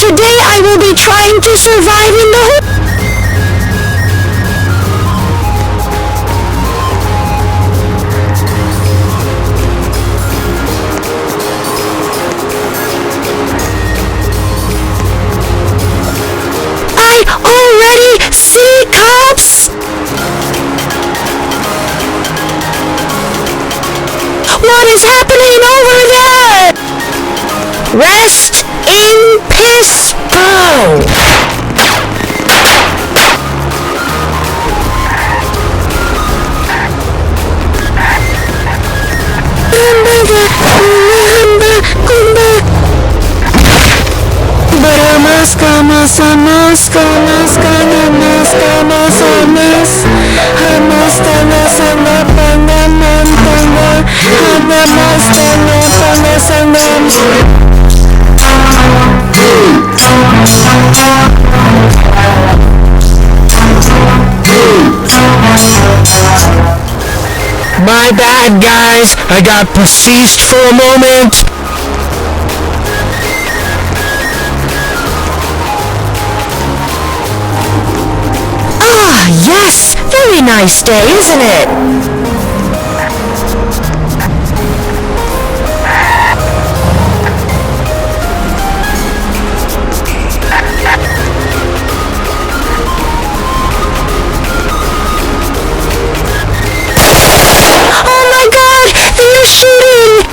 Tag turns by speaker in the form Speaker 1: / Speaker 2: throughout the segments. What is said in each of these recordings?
Speaker 1: Today I will be trying to survive in the I already see cops! What is happening over there? Rest in peace, bro! My bad, guys. I got possessed for a moment. Ah, yes! Very nice day, isn't it? Oh my god! They're shooting!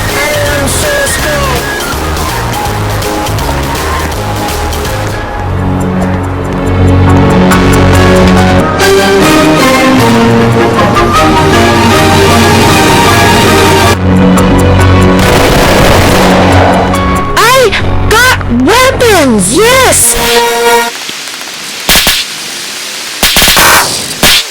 Speaker 1: I am so scared! I got weapons! Yes! Fight! Fight! Fight!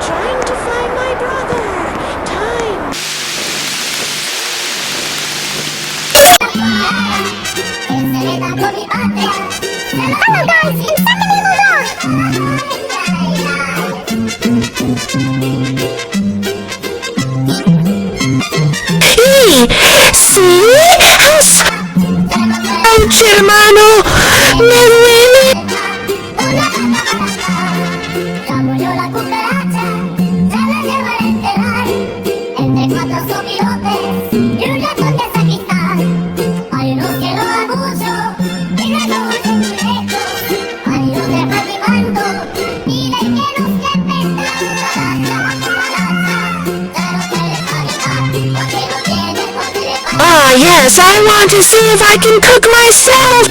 Speaker 1: Trying to find my brother! Time!
Speaker 2: Hello guys,
Speaker 1: Hey! See? Ouch, hermano! ¡Me duele!
Speaker 2: ya murió la cucaracha, ya la llevan a enterrar. Entre cuatro zopilotes y un ratón de Saquistán. Hay unos que lo dan mucho y otros muy lejos. Hay unos de Jatimando y de que los que pesan.
Speaker 1: Ah, yes, I want to see if I can cook myself!